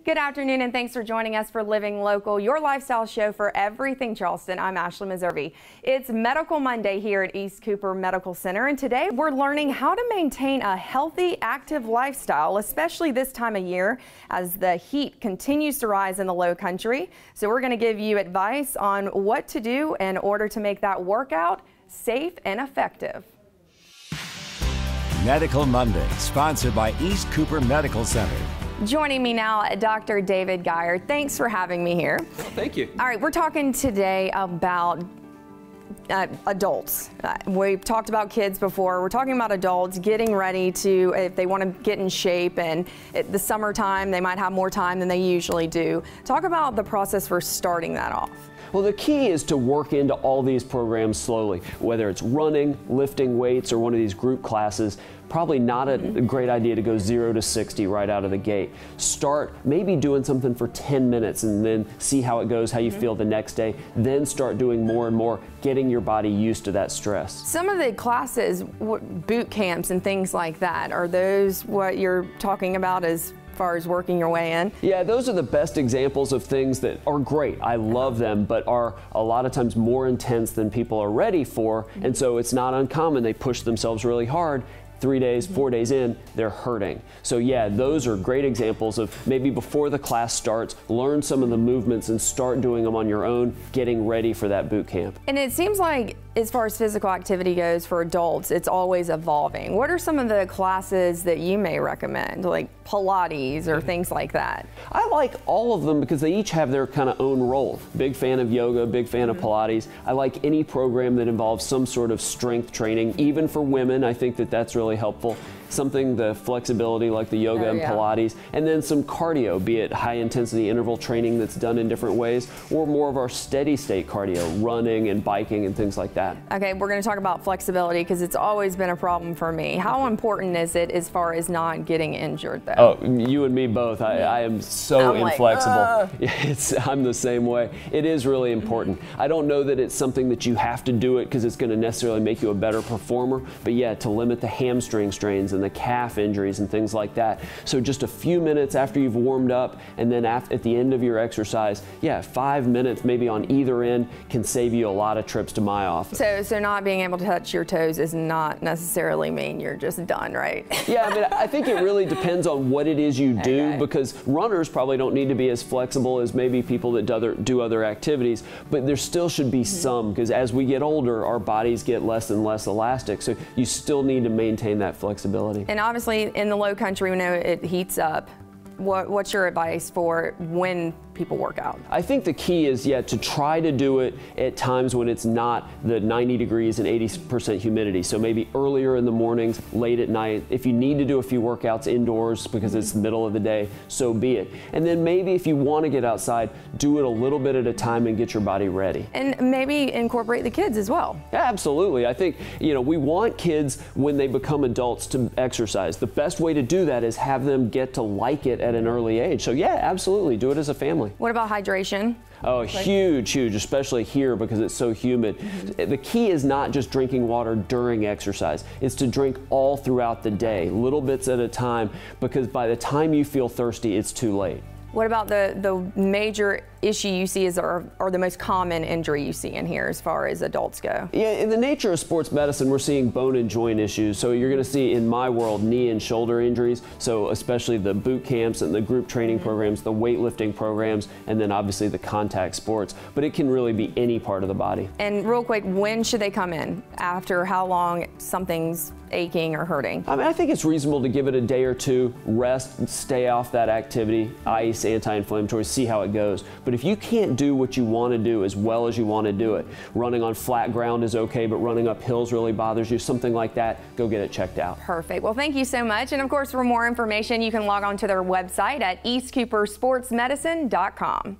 Good afternoon, and thanks for joining us for Living Local, your lifestyle show for everything Charleston. I'm Ashley Meservey. It's Medical Monday here at East Cooper Medical Center, and today we're learning how to maintain a healthy, active lifestyle, especially this time of year as the heat continues to rise in the low country. So we're going to give you advice on what to do in order to make that workout safe and effective. Medical Monday, sponsored by East Cooper Medical Center. Joining me now, Dr. David Geyer. Thanks for having me here. Well, thank you. All right, we're talking today about adults. We've talked about kids before. We're talking about adults getting ready to, if they want to get in shape, and at the summertime, they might have more time than they usually do. Talk about the process for starting that off. Well, the key is to work into all these programs slowly, whether it's running, lifting weights, or one of these group classes. Probably not a great idea to go 0 to 60 right out of the gate. Start maybe doing something for 10 minutes and then see how it goes, how you feel the next day. Then start doing more and more, getting your body used to that stress. Some of the classes, boot camps and things like that, are those what you're talking about as far as working your way in? Yeah, those are the best examples of things that are great. I love them, but are a lot of times more intense than people are ready for. And so it's not uncommon. They push themselves really hard. 3 days, 4 days in, they're hurting. So yeah, those are great examples of maybe before the class starts, learn some of the movements and start doing them on your own, getting ready for that boot camp. And it seems like as far as physical activity goes for adults, it's always evolving. What are some of the classes that you may recommend, like Pilates or things like that? I like all of them because they each have their kind of own role. Big fan of yoga, big fan of Pilates. I like any program that involves some sort of strength training, even for women. I think that that's really helpful. Something, the flexibility like the yoga and Pilates, and then some cardio, be it high intensity interval training that's done in different ways, or more of our steady state cardio, running and biking and things like that. Okay, we're going to talk about flexibility because it's always been a problem for me. How important is it as far as not getting injured though? Oh, you and me both. I am so inflexible. I'm the same way. It is really important. I don't know that it's something that you have to do it because it's going to necessarily make you a better performer, but yeah, to limit the hamstring strains and the calf injuries and things like that. So just a few minutes after you've warmed up, and then at the end of your exercise, yeah, 5 minutes maybe on either end can save you a lot of trips to my office. So not being able to touch your toes does not necessarily mean you're just done, right? Yeah, I mean, I think it really depends on what it is you do, because runners probably don't need to be as flexible as maybe people that do other activities, but there still should be some, because as we get older, our bodies get less and less elastic, so you still need to maintain that flexibility. And obviously in the low country, we know it heats up. What's your advice for when people work out? I think the key is, yeah, to try to do it at times when it's not the 90 degrees and 80% humidity. So maybe earlier in the mornings, late at night. If you need to do a few workouts indoors because it's the middle of the day, so be it. And then maybe if you want to get outside, do it a little bit at a time and get your body ready. And maybe incorporate the kids as well. Yeah, absolutely. I think, you know, we want kids when they become adults to exercise. The best way to do that is have them get to like it at an early age. So yeah, absolutely, do it as a family. What about hydration? Oh, huge, especially here because it's so humid. The key is not just drinking water during exercise. It's to drink all throughout the day, little bits at a time, because by the time you feel thirsty, it's too late. What about the major issue you see or the most common injury you see in here as far as adults go? Yeah, in the nature of sports medicine, we're seeing bone and joint issues. So you're going to see, in my world, knee and shoulder injuries. So especially the boot camps and the group training programs, the weightlifting programs, and then obviously the contact sports. But it can really be any part of the body. And real quick, when should they come in? After how long something's aching or hurting? I mean, I think it's reasonable to give it a day or two, rest, stay off that activity, ice, anti-inflammatory, see how it goes. But if you can't do what you want to do as well as you want to do it, running on flat ground is okay, but running up hills really bothers you, something like that, go get it checked out. Perfect. Well, thank you so much. And of course, for more information, you can log on to their website at eastcoopersportsmedicine.com.